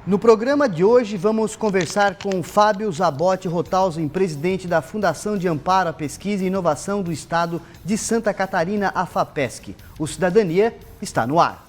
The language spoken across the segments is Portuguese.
No programa de hoje, vamos conversar com Fábio Zabotti Rothausen, presidente da Fundação de Amparo à Pesquisa e Inovação do Estado de Santa Catarina, a FAPESC. O Cidadania está no ar.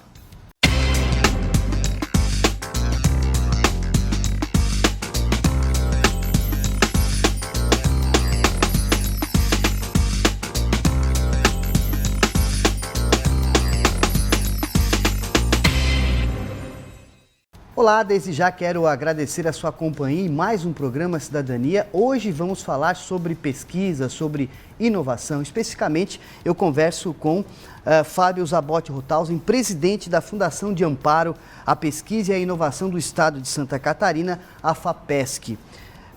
Olá, desde já quero agradecer a sua companhia em mais um programa Cidadania. Hoje vamos falar sobre pesquisa, sobre inovação. Especificamente, eu converso com Fábio Zabotti Rothausen, presidente da Fundação de Amparo à Pesquisa e à Inovação do Estado de Santa Catarina, a FAPESC.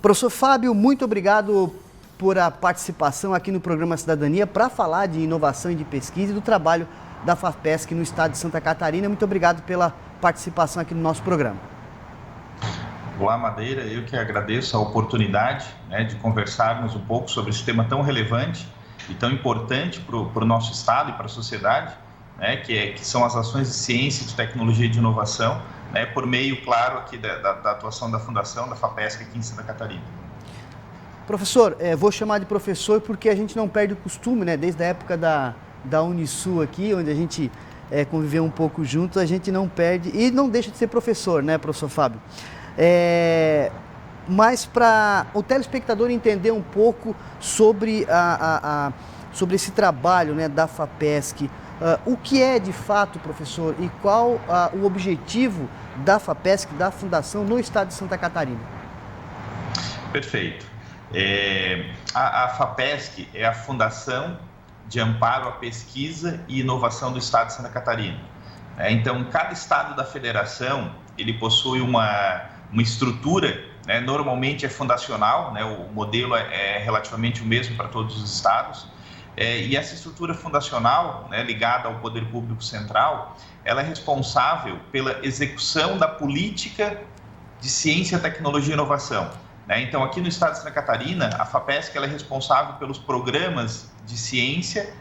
Professor Fábio, muito obrigado por a participação aqui no programa Cidadania para falar de inovação e de pesquisa e do trabalho da FAPESC no Estado de Santa Catarina. Muito obrigado pela participação aqui no nosso programa. Olá, Madeira, eu que agradeço a oportunidade de conversarmos um pouco sobre esse tema tão relevante e tão importante para o nosso Estado e para a sociedade, que são as ações de ciência, de tecnologia e de inovação, por meio, claro, aqui da atuação da Fundação, da FAPESC aqui em Santa Catarina. Professor, vou chamar de professor porque a gente não perde o costume, desde a época da Unisul aqui, onde a gente conviver um pouco juntos, a gente não perde e não deixa de ser professor, professor Fábio? Mas para o telespectador entender um pouco sobre, sobre esse trabalho da FAPESC, o que é de fato, professor, e qual o objetivo da FAPESC, da Fundação, no Estado de Santa Catarina? Perfeito. A FAPESC é a Fundação de Amparo à Pesquisa e Inovação do Estado de Santa Catarina. Então, cada estado da federação, ele possui uma estrutura, normalmente é fundacional, o modelo é relativamente o mesmo para todos os estados, e essa estrutura fundacional, ligada ao poder público central, ela é responsável pela execução da política de ciência, tecnologia e inovação. Então, aqui no estado de Santa Catarina, a FAPESC ela é responsável pelos programas de ciência,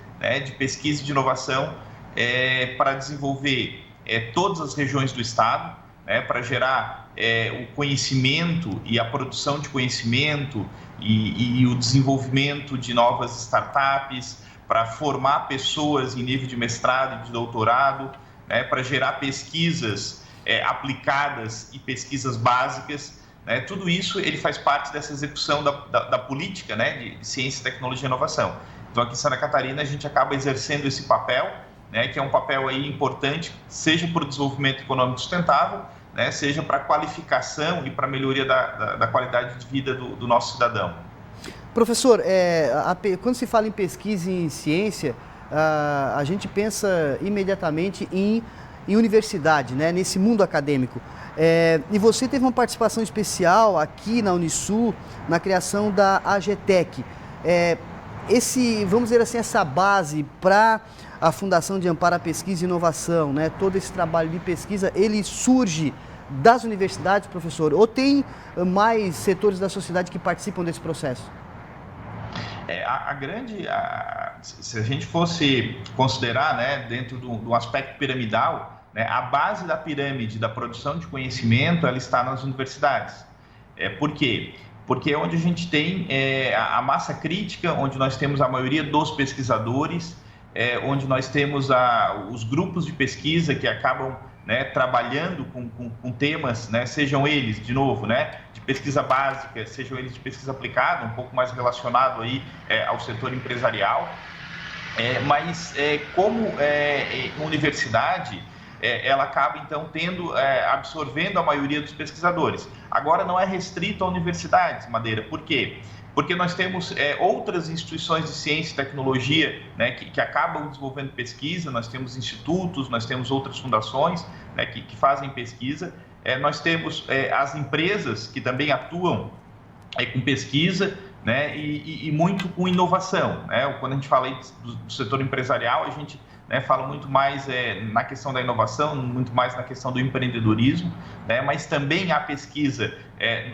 de pesquisa e de inovação para desenvolver todas as regiões do estado, para gerar o conhecimento e a produção de conhecimento e o desenvolvimento de novas startups, para formar pessoas em nível de mestrado e de doutorado, para gerar pesquisas aplicadas e pesquisas básicas. Tudo isso ele faz parte dessa execução da política de ciência, tecnologia e inovação. Então, aqui em Santa Catarina, a gente acaba exercendo esse papel, que é um papel aí importante, seja para o desenvolvimento econômico sustentável, seja para a qualificação e para a melhoria da qualidade de vida do nosso cidadão. Professor, quando se fala em pesquisa e em ciência, a gente pensa imediatamente em universidade, nesse mundo acadêmico. E você teve uma participação especial aqui na Unisul, na criação da AGTEC. Vamos dizer assim, essa base para a Fundação de Amparo à Pesquisa e Inovação, todo esse trabalho de pesquisa, ele surge das universidades, professor? Ou tem mais setores da sociedade que participam desse processo? Se a gente fosse considerar, dentro do aspecto piramidal, a base da pirâmide da produção de conhecimento, ela está nas universidades. Por quê? Porque é onde a gente tem a massa crítica, onde nós temos a maioria dos pesquisadores, onde nós temos os grupos de pesquisa que acabam trabalhando com temas, sejam eles, de novo, de pesquisa básica, sejam eles de pesquisa aplicada, um pouco mais relacionado aí, ao setor empresarial. Mas como universidade, ela acaba, então, absorvendo a maioria dos pesquisadores. Agora, não é restrito a universidades, Madeira. Por quê? Porque nós temos outras instituições de ciência e tecnologia que acabam desenvolvendo pesquisa, nós temos institutos, nós temos outras fundações que fazem pesquisa, nós temos as empresas que também atuam com pesquisa, e muito com inovação. Quando a gente fala aí do setor empresarial, a gente fala muito mais na questão da inovação, muito mais na questão do empreendedorismo, mas também há pesquisa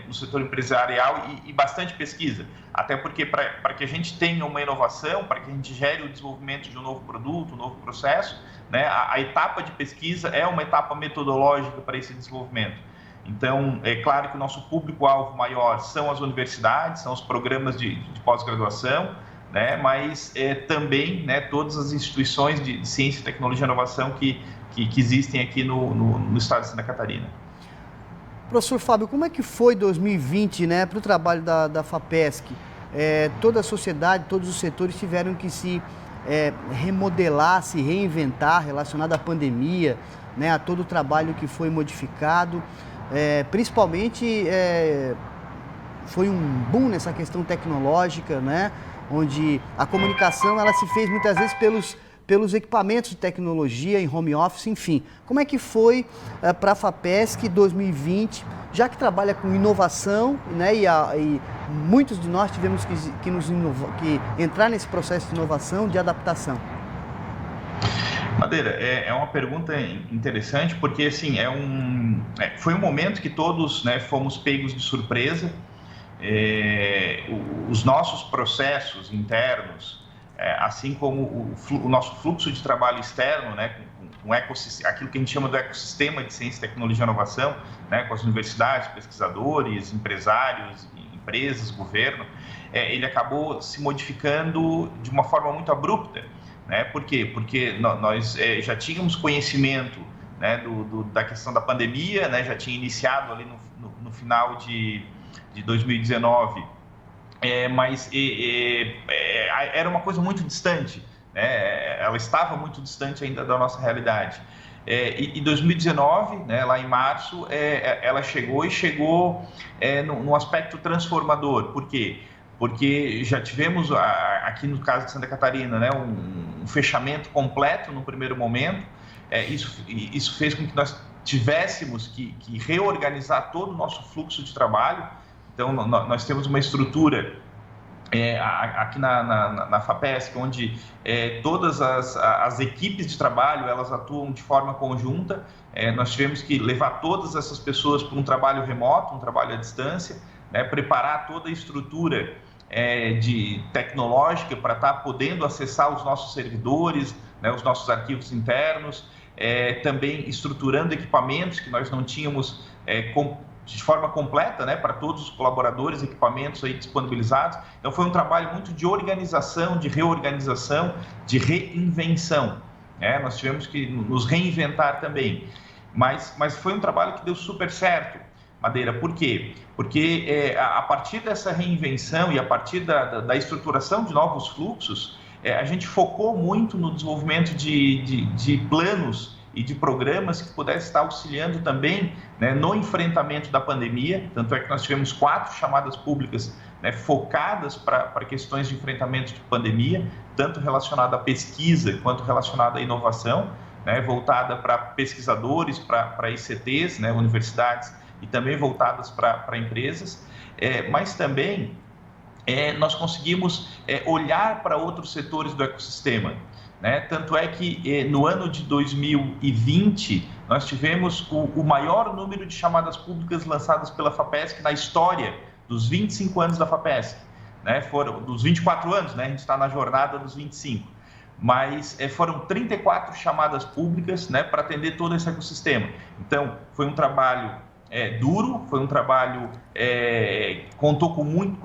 no setor empresarial e bastante pesquisa, até porque para que a gente tenha uma inovação, para que a gente gere o desenvolvimento de um novo produto, um novo processo, a etapa de pesquisa é uma etapa metodológica para esse desenvolvimento. Então, é claro que o nosso público-alvo maior são as universidades, são os programas de pós-graduação, né, mas também, né, todas as instituições de ciência, tecnologia e inovação que existem aqui no estado de Santa Catarina. Professor Fábio, como é que foi 2020, né, para o trabalho da FAPESC? Toda a sociedade, todos os setores tiveram que se remodelar, se reinventar relacionado à pandemia, né, a todo o trabalho que foi modificado. Principalmente foi um boom nessa questão tecnológica, né, onde a comunicação ela se fez muitas vezes pelos equipamentos de tecnologia em home office, enfim. Como é que foi para a FAPESC 2020, já que trabalha com inovação, né, e muitos de nós tivemos que entrar nesse processo de inovação, de adaptação? Madeira, é uma pergunta interessante, porque assim, foi um momento que todos, né, fomos pegos de surpresa. Os nossos processos internos, assim como o nosso fluxo de trabalho externo, né, com aquilo que a gente chama do ecossistema de ciência, tecnologia e inovação, né, com as universidades, pesquisadores, empresários, empresas, governo, ele acabou se modificando de uma forma muito abrupta. Né? Por quê? Porque nós já tínhamos conhecimento, né, da questão da pandemia, né, já tinha iniciado ali no final de 2019, mas era uma coisa muito distante, né? Ela estava muito distante ainda da nossa realidade. E 2019, né, lá em março, ela chegou num aspecto transformador. Por quê? Porque já tivemos, aqui no caso de Santa Catarina, né, um fechamento completo no primeiro momento. Isso fez com que nós tivéssemos que reorganizar todo o nosso fluxo de trabalho. Então, nós temos uma estrutura aqui na FAPESC, onde todas as equipes de trabalho elas atuam de forma conjunta. Nós tivemos que levar todas essas pessoas para um trabalho remoto, um trabalho à distância, né, preparar toda a estrutura tecnológica para estar podendo acessar os nossos servidores, né, os nossos arquivos internos, também estruturando equipamentos que nós não tínhamos de forma completa, né, para todos os colaboradores, equipamentos aí disponibilizados. Então foi um trabalho muito de organização, de reorganização, de reinvenção. Nós tivemos que nos reinventar também, mas foi um trabalho que deu super certo, Madeira. Por quê? Porque a partir dessa reinvenção e a partir da estruturação de novos fluxos, a gente focou muito no desenvolvimento de planos e de programas que pudessem estar auxiliando também, né, no enfrentamento da pandemia. Tanto é que nós tivemos 4 chamadas públicas, né, focadas para questões de enfrentamento de pandemia, tanto relacionada à pesquisa quanto relacionada à inovação, né, voltada para pesquisadores, para ICTs, né, universidades, e também voltadas para empresas, mas também nós conseguimos olhar para outros setores do ecossistema. Né? Tanto é que no ano de 2020 nós tivemos o maior número de chamadas públicas lançadas pela FAPESC na história dos 25 anos da FAPESC. Né? Foram dos 24 anos, né? A gente está na jornada dos 25. Mas foram 34 chamadas públicas, né, para atender todo esse ecossistema. Então, foi um trabalho duro, foi um trabalho contou muito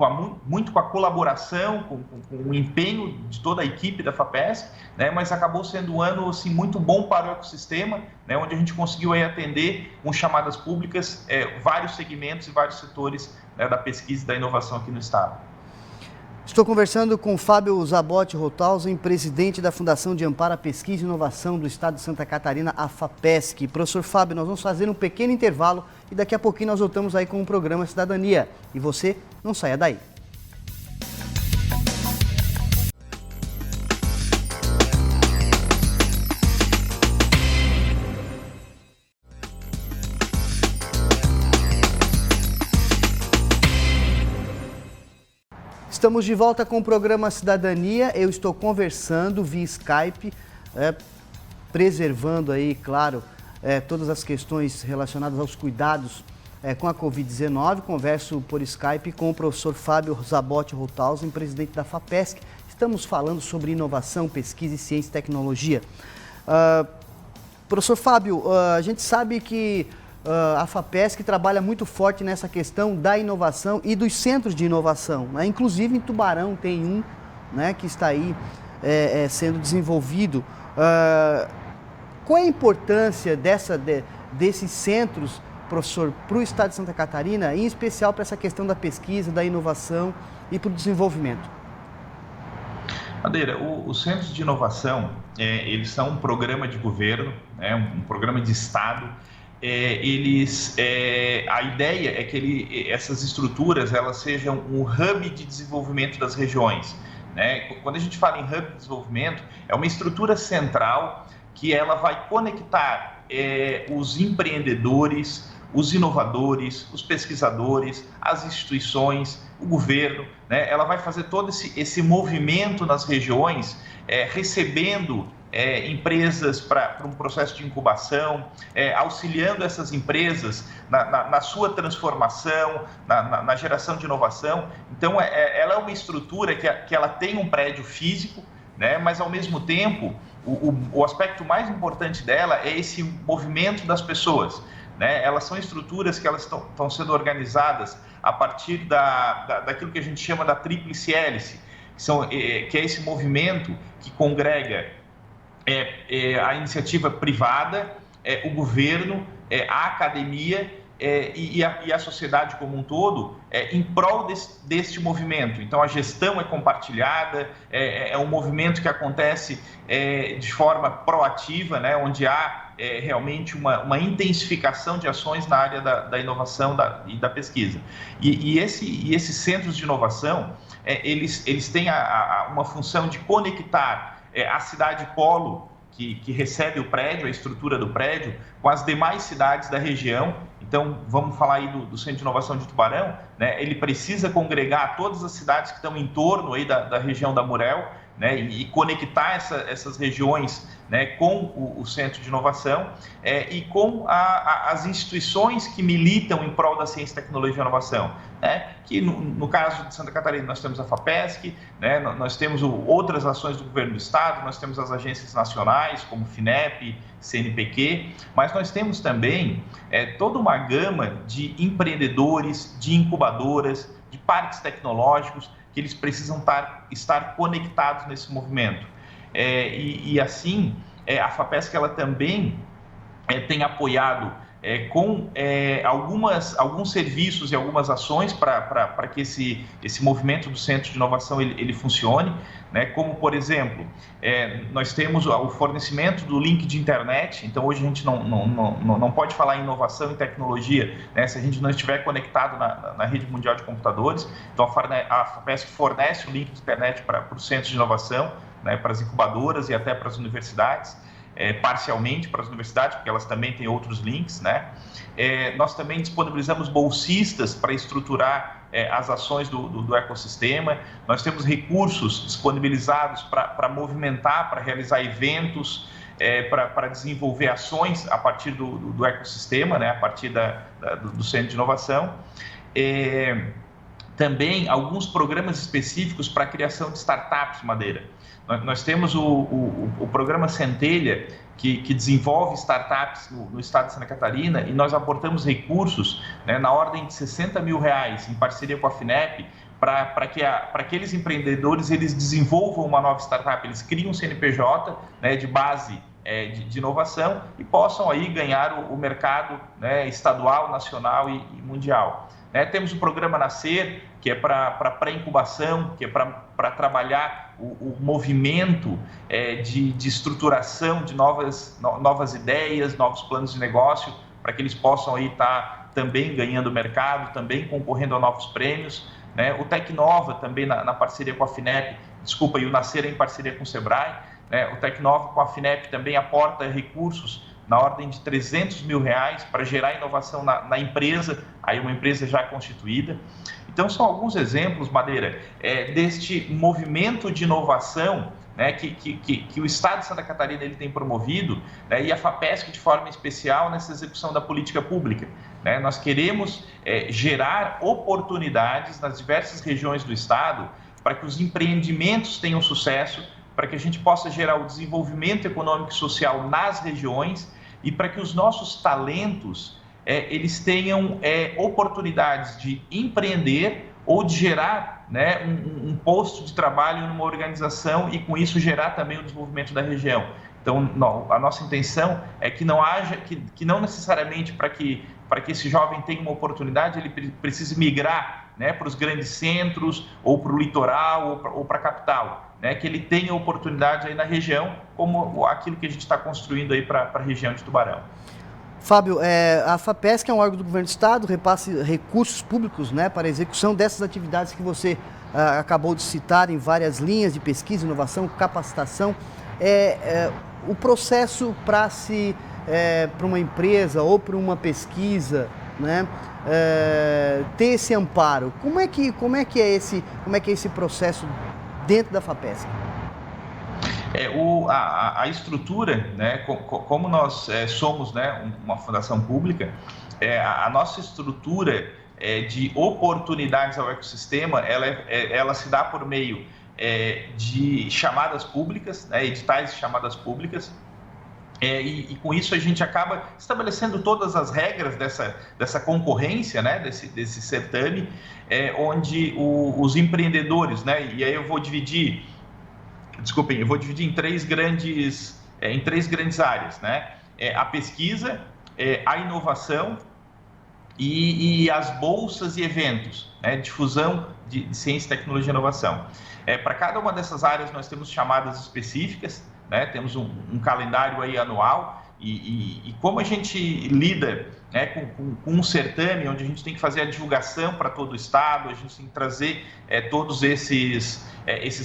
com a colaboração, com o empenho de toda a equipe da FAPESC, né, mas acabou sendo um ano assim, muito bom para o ecossistema, né, onde a gente conseguiu aí atender com chamadas públicas vários segmentos e vários setores, né, da pesquisa e da inovação aqui no estado. Estou conversando com Fábio Zabotti Rothausen, presidente da Fundação de Amparo à Pesquisa e Inovação do Estado de Santa Catarina, a FAPESC. Professor Fábio, nós vamos fazer um pequeno intervalo e daqui a pouquinho nós voltamos aí com o programa Cidadania. E você não saia daí. Estamos de volta com o programa Cidadania. Eu estou conversando via Skype, preservando aí, claro, todas as questões relacionadas aos cuidados com a Covid-19. Converso por Skype com o professor Fábio Zabotti Rothausen, presidente da FAPESC. Estamos falando sobre inovação, pesquisa, ciência e tecnologia. Professor Fábio, a gente sabe que a FAPESC trabalha muito forte nessa questão da inovação e dos centros de inovação, né? Inclusive em Tubarão tem um, né, que está aí sendo desenvolvido. Qual é a importância desses centros, professor, para o estado de Santa Catarina, em especial para essa questão da pesquisa, da inovação e para o desenvolvimento? Madeira, os centros de inovação, eles são um programa de governo, né, um programa de Estado. A ideia é que essas estruturas elas sejam um hub de desenvolvimento das regiões, né? Quando a gente fala em hub de desenvolvimento, é uma estrutura central que ela vai conectar os empreendedores, os inovadores, os pesquisadores, as instituições, o governo, né? Ela vai fazer todo esse movimento nas regiões, recebendo empresas para um processo de incubação, auxiliando essas empresas na sua transformação, na geração de inovação. Então, ela é uma estrutura que ela tem um prédio físico, né? Mas, ao mesmo tempo, o aspecto mais importante dela é esse movimento das pessoas, né? Elas são estruturas que elas estão sendo organizadas a partir daquilo que a gente chama da tríplice hélice, que é esse movimento que congrega a iniciativa privada, o governo, a academia e a sociedade como um todo, em prol deste movimento. Então, a gestão é compartilhada, é um movimento que acontece de forma proativa, né, onde há realmente uma intensificação de ações na área da inovação e da pesquisa. E esses centros de inovação, eles têm uma função de conectar a cidade polo, que recebe o prédio, a estrutura do prédio, com as demais cidades da região. Então, vamos falar aí do Centro de Inovação de Tubarão, né? Ele precisa congregar todas as cidades que estão em torno aí da região da Murel, né? E conectar essas regiões, né, com o Centro de Inovação e com as instituições que militam em prol da ciência, tecnologia e inovação, né? Que no caso de Santa Catarina nós temos a FAPESC, né? Nós temos outras ações do governo do estado, nós temos as agências nacionais como FINEP, CNPq, mas nós temos também toda uma gama de empreendedores, de incubadoras, de parques tecnológicos que eles precisam estar conectados nesse movimento. E assim, a FAPESC ela também tem apoiado com alguns serviços e algumas ações para que esse movimento do Centro de Inovação ele funcione, né? Como, por exemplo, nós temos o fornecimento do link de internet. Então, hoje a gente não pode falar em inovação e tecnologia, né, se a gente não estiver conectado na rede mundial de computadores. Então, a FAPESC fornece o link de internet para os centros de inovação, né, para as incubadoras e até para as universidades, parcialmente para as universidades, porque elas também têm outros links, né? Nós também disponibilizamos bolsistas para estruturar as ações do ecossistema. Nós temos recursos disponibilizados para movimentar, para realizar eventos, para desenvolver ações a partir do ecossistema, né, a partir do Centro de Inovação. Também alguns programas específicos para a criação de startups, Madeira. Nós temos o programa Centelha, que desenvolve startups no estado de Santa Catarina, e nós aportamos recursos, né, na ordem de R$60 mil, em parceria com a FINEP, para que aqueles empreendedores eles desenvolvam uma nova startup, eles criam um CNPJ, né, de base de inovação e possam aí ganhar o mercado, né, estadual, nacional e mundial. Temos o programa Nascer, que é para pré-incubação, que é para trabalhar o movimento de estruturação de novas ideias, novos planos de negócio, para que eles possam aí estar também ganhando mercado, também concorrendo a novos prêmios, né? O Tecnova também na parceria com a FINEP, e o Nascer em parceria com o Sebrae, né? O Tecnova com a FINEP também aporta recursos na ordem de R$300 mil para gerar inovação na empresa, aí uma empresa já constituída. Então, são alguns exemplos, Madeira, deste movimento de inovação, né, que o Estado de Santa Catarina ele tem promovido, né, e a FAPESC de forma especial nessa execução da política pública, né? Nós queremos gerar oportunidades nas diversas regiões do Estado para que os empreendimentos tenham sucesso, para que a gente possa gerar o desenvolvimento econômico e social nas regiões e para que os nossos talentos eles tenham oportunidades de empreender ou de gerar, né, um posto de trabalho numa organização e com isso gerar também o desenvolvimento da região. Então, a nossa intenção é que não haja, que não necessariamente para que esse jovem tenha uma oportunidade, ele precise migrar, né, para os grandes centros, ou para o litoral, ou para a capital, né, que ele tenha oportunidade aí na região, como aquilo que a gente está construindo aí para a região de Tubarão. Fábio, a FAPESC é um órgão do governo do estado, repasse recursos públicos, né, para a execução dessas atividades que você acabou de citar em várias linhas de pesquisa, inovação, capacitação. O processo para uma empresa ou para uma pesquisa, né, ter esse amparo, como é que é esse processo dentro da FAPESC? A estrutura, né, como nós somos, né, uma fundação pública, a nossa estrutura de oportunidades ao ecossistema, ela se dá por meio de chamadas públicas, né, editais de chamadas públicas, e com isso a gente acaba estabelecendo todas as regras dessa concorrência, né, desse certame, onde os empreendedores, né, e aí eu vou dividir em três grandes áreas, né, a pesquisa, a inovação e as bolsas e eventos, né, difusão de ciência, tecnologia e inovação. Para cada uma dessas áreas nós temos chamadas específicas, né, temos um calendário aí anual e como a gente lida, né, com um certame onde a gente tem que fazer a divulgação para todo o estado, a gente tem que trazer todos esses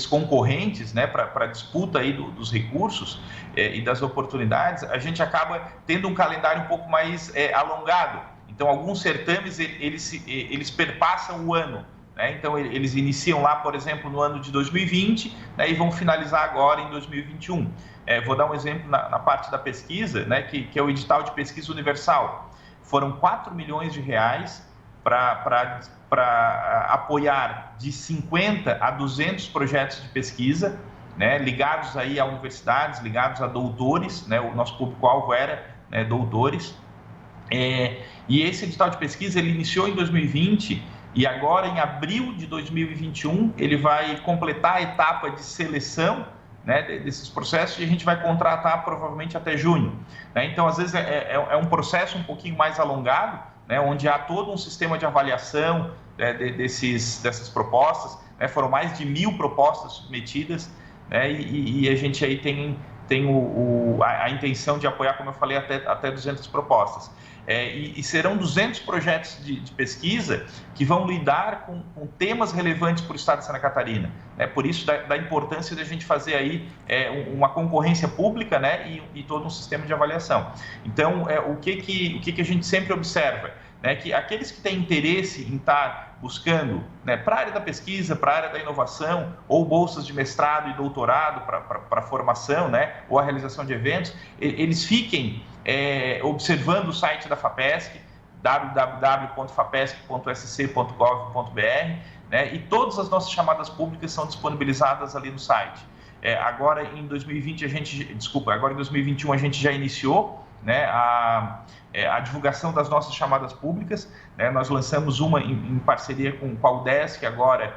concorrentes, né, para a disputa aí dos recursos e das oportunidades, a gente acaba tendo um calendário um pouco mais alongado. Então, alguns certames, eles perpassam o ano, né? Então, eles iniciam lá, por exemplo, no ano de 2020, né, e vão finalizar agora em 2021. Vou dar um exemplo na parte da pesquisa, né, que é o edital de pesquisa universal. Foram 4 milhões de reais para apoiar de 50 a 200 projetos de pesquisa, né, ligados aí a universidades, ligados a doutores, né, o nosso público-alvo era, né, doutores. E esse edital de pesquisa ele iniciou em 2020 e agora em abril de 2021 ele vai completar a etapa de seleção, né, desses processos e a gente vai contratar provavelmente até junho, né? Então às vezes é um processo um pouquinho mais alongado, né, onde há todo um sistema de avaliação dessas propostas, né? Foram mais de 1.000 propostas submetidas, né, e a gente aí tem a intenção de apoiar, como eu falei, até 200 propostas. E serão 200 projetos de pesquisa que vão lidar com temas relevantes para o estado de Santa Catarina. Por isso, da importância de a gente fazer aí uma concorrência pública, né, e todo um sistema de avaliação. Então, o que a gente sempre observa? Que aqueles que têm interesse em estar buscando, né, para a área da pesquisa, para a área da inovação, ou bolsas de mestrado e doutorado para formação, né, ou a realização de eventos, eles fiquem observando o site da FAPESC, www.fapesc.sc.gov.br, né, e todas as nossas chamadas públicas são disponibilizadas ali no site. Agora em 2021 a gente já iniciou, né, a divulgação das nossas chamadas públicas, né? Nós lançamos uma em parceria com a UDESC agora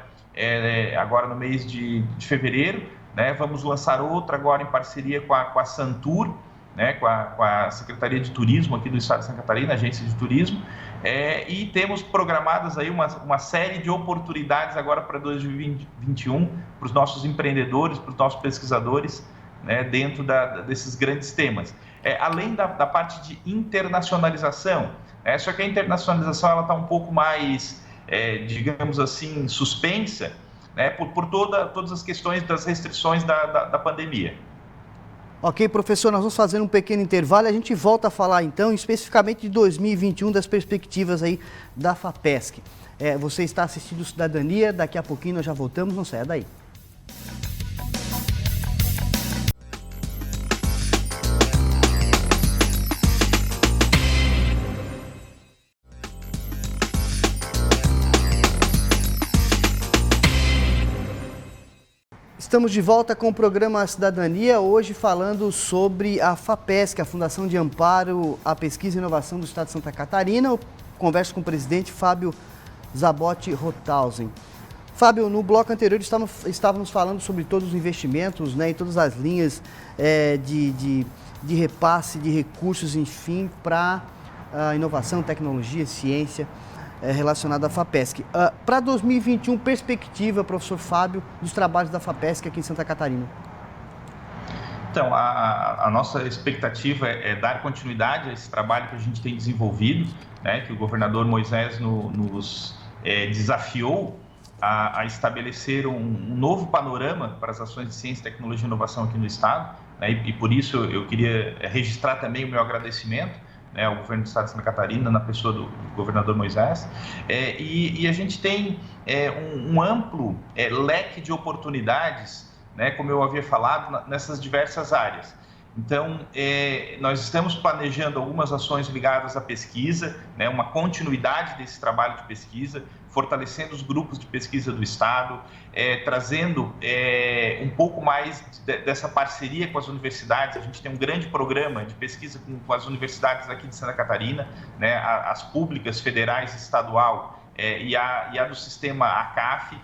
no mês de fevereiro, né? Vamos lançar outra agora em parceria com a Santur, né? com a Secretaria de Turismo aqui do Estado de Santa Catarina, Agência de Turismo, e temos programadas aí uma série de oportunidades agora para 2021 para os nossos empreendedores, para os nossos pesquisadores, né? Dentro desses grandes temas. Além da parte de internacionalização, só que a internacionalização ela está um pouco mais, digamos assim, suspensa, né, por todas as questões das restrições da pandemia. Ok, professor, nós vamos fazer um pequeno intervalo e a gente volta a falar então especificamente de 2021, das perspectivas aí da FAPESC. Você está assistindo Cidadania, daqui a pouquinho nós já voltamos, não saia daí. Estamos de volta com o programa Cidadania, hoje falando sobre a FAPESC, a Fundação de Amparo à Pesquisa e Inovação do Estado de Santa Catarina. Eu converso com o presidente Fábio Zabotti Rothausen. Fábio, no bloco anterior estávamos falando sobre todos os investimentos, né, e todas as linhas de repasse de recursos, enfim, para inovação, tecnologia, ciência relacionada à FAPESC. Para 2021, perspectiva, professor Fábio, dos trabalhos da FAPESC aqui em Santa Catarina. Então, a nossa expectativa é dar continuidade a esse trabalho que a gente tem desenvolvido, né, que o governador Moisés nos desafiou a estabelecer um novo panorama para as ações de ciência, tecnologia e inovação aqui no Estado, né, e por isso eu queria registrar também o meu agradecimento, né, ao governo do Estado de Santa Catarina, na pessoa do governador Moisés, e a gente tem um amplo leque de oportunidades, né, como eu havia falado, nessas diversas áreas. Então, nós estamos planejando algumas ações ligadas à pesquisa, né, uma continuidade desse trabalho de pesquisa, fortalecendo os grupos de pesquisa do Estado, trazendo um pouco mais dessa parceria com as universidades. A gente tem um grande programa de pesquisa com as universidades aqui de Santa Catarina, né, as públicas, federais, estadual e a do sistema ACAF,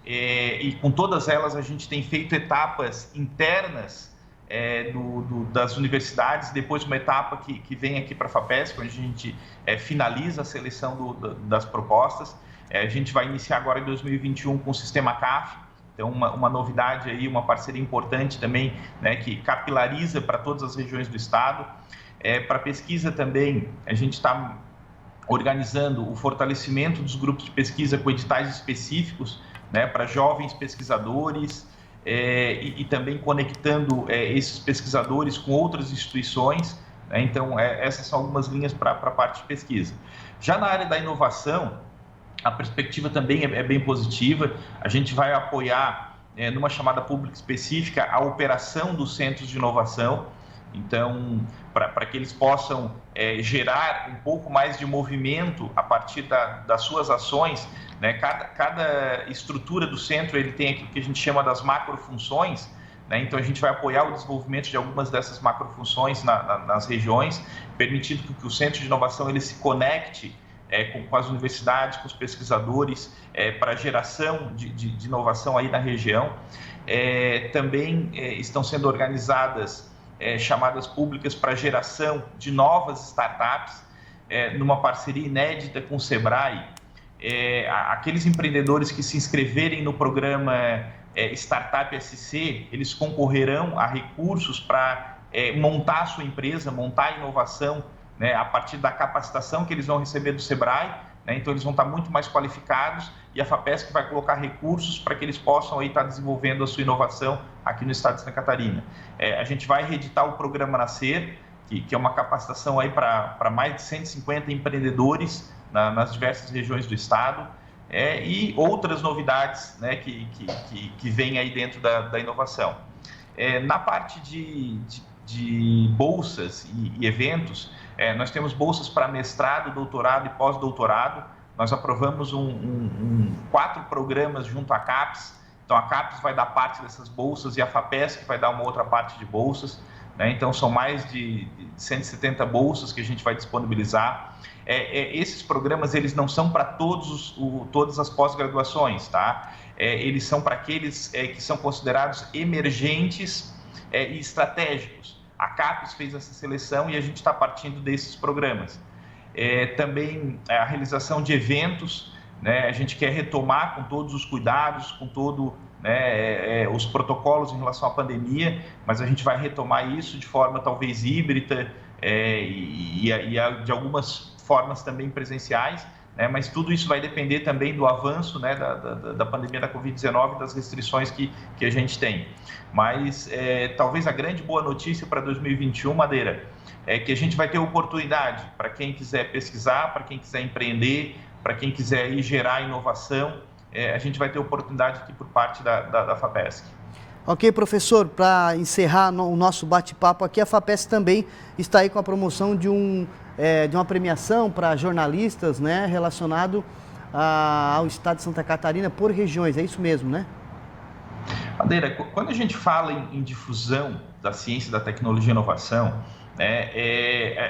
e com todas elas a gente tem feito etapas internas das universidades, depois uma etapa que vem aqui para a FAPESC, onde a gente finaliza a seleção das propostas. A gente vai iniciar agora em 2021 com o sistema CAF, então uma novidade aí, uma parceria importante também, né, que capilariza para todas as regiões do estado. Para pesquisa também, a gente está organizando o fortalecimento dos grupos de pesquisa com editais específicos, né, para jovens pesquisadores, e também conectando esses pesquisadores com outras instituições, né? Então, essas são algumas linhas para a parte de pesquisa. Já na área da inovação, a perspectiva também é bem positiva. A gente vai apoiar, numa chamada pública específica, a operação dos centros de inovação. Então, para que eles possam gerar um pouco mais de movimento a partir das suas ações, né? Cada estrutura do centro ele tem aquilo que a gente chama das macrofunções, né? Então, a gente vai apoiar o desenvolvimento de algumas dessas macrofunções nas regiões, permitindo que o centro de inovação ele se conecte com as universidades, com os pesquisadores, para a geração de inovação aí na região. Também estão sendo organizadas chamadas públicas para geração de novas startups, numa parceria inédita com o Sebrae. Aqueles empreendedores que se inscreverem no programa Startup SC, eles concorrerão a recursos para montar a sua empresa, montar a inovação, né, a partir da capacitação que eles vão receber do Sebrae, né? Então eles vão estar muito mais qualificados e a FAPESC vai colocar recursos para que eles possam aí estar desenvolvendo a sua inovação aqui no estado de Santa Catarina. A gente vai reeditar o programa Nascer, que é uma capacitação aí para mais de 150 empreendedores nas diversas regiões do estado, e outras novidades, né, que vêm aí dentro da inovação. Na parte de bolsas e eventos, nós temos bolsas para mestrado, doutorado e pós-doutorado. Nós aprovamos 4 programas junto à CAPES. Então, a CAPES vai dar parte dessas bolsas e a FAPESC vai dar uma outra parte de bolsas, né? Então, são mais de 170 bolsas que a gente vai disponibilizar. Esses programas, eles não são para todas as pós-graduações, tá? Eles são para aqueles que são considerados emergentes e estratégicos. A CAPES fez essa seleção e a gente está partindo desses programas. Também a realização de eventos, né? A gente quer retomar com todos os cuidados, com todo, né, os protocolos em relação à pandemia, mas a gente vai retomar isso de forma talvez híbrida e de algumas formas também presenciais, né? Mas tudo isso vai depender também do avanço, né, da pandemia da Covid-19 e das restrições que a gente tem. Mas talvez a grande boa notícia para 2021, Madeira, é que a gente vai ter oportunidade para quem quiser pesquisar, para quem quiser empreender, para quem quiser aí gerar inovação, a gente vai ter oportunidade aqui por parte da FAPESC. Ok, professor, para encerrar o nosso bate-papo aqui, a FAPESC também está aí com a promoção de uma premiação para jornalistas, né, relacionado ao estado de Santa Catarina por regiões, é isso mesmo, né? Bandeira, quando a gente fala em difusão da ciência, da tecnologia e inovação,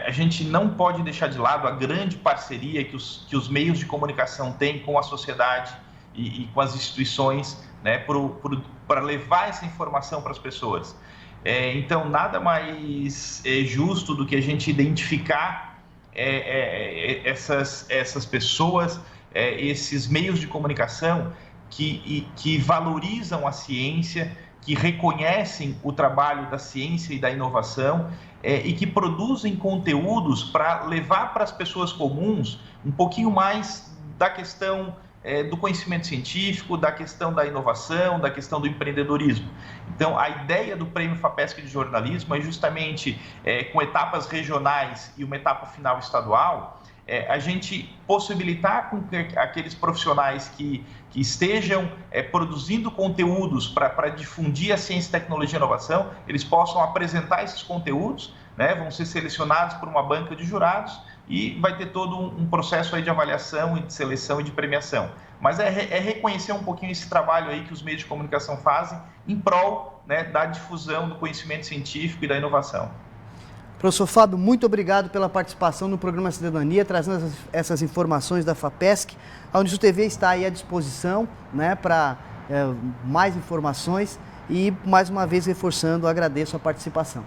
a gente não pode deixar de lado a grande parceria que os meios de comunicação têm com a sociedade e com as instituições, né, para levar essa informação para as pessoas. Então, nada mais justo do que a gente identificar essas pessoas, esses meios de comunicação que valorizam a ciência, que reconhecem o trabalho da ciência e da inovação e que produzem conteúdos para levar para as pessoas comuns um pouquinho mais da questão do conhecimento científico, da questão da inovação, da questão do empreendedorismo. Então, a ideia do Prêmio FAPESC de Jornalismo é justamente, com etapas regionais e uma etapa final estadual, a gente possibilitar com que aqueles profissionais que estejam produzindo conteúdos para difundir a ciência, tecnologia e inovação, eles possam apresentar esses conteúdos, né, vão ser selecionados por uma banca de jurados e vai ter todo um processo aí de avaliação e de seleção e de premiação. Mas é reconhecer um pouquinho esse trabalho aí que os meios de comunicação fazem em prol, né, da difusão do conhecimento científico e da inovação. Professor Fábio, muito obrigado pela participação no programa Cidadania, trazendo essas informações da FAPESC. A Unisul TV está aí à disposição, né, para mais informações e, mais uma vez, reforçando, agradeço a participação.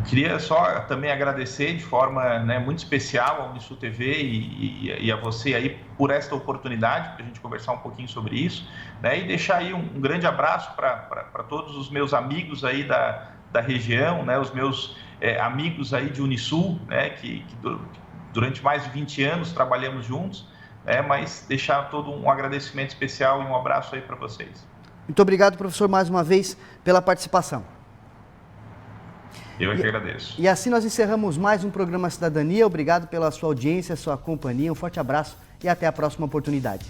Queria só também agradecer de forma, né, muito especial a Unisul TV e a você aí por esta oportunidade para a gente conversar um pouquinho sobre isso, né, e deixar aí um grande abraço para todos os meus amigos aí da região, né, os meus amigos aí de Unisul, né, que durante mais de 20 anos trabalhamos juntos, mas deixar todo um agradecimento especial e um abraço aí para vocês. Muito obrigado, professor, mais uma vez pela participação. Eu é que agradeço. E assim nós encerramos mais um programa Cidadania. Obrigado pela sua audiência, sua companhia. Um forte abraço e até a próxima oportunidade.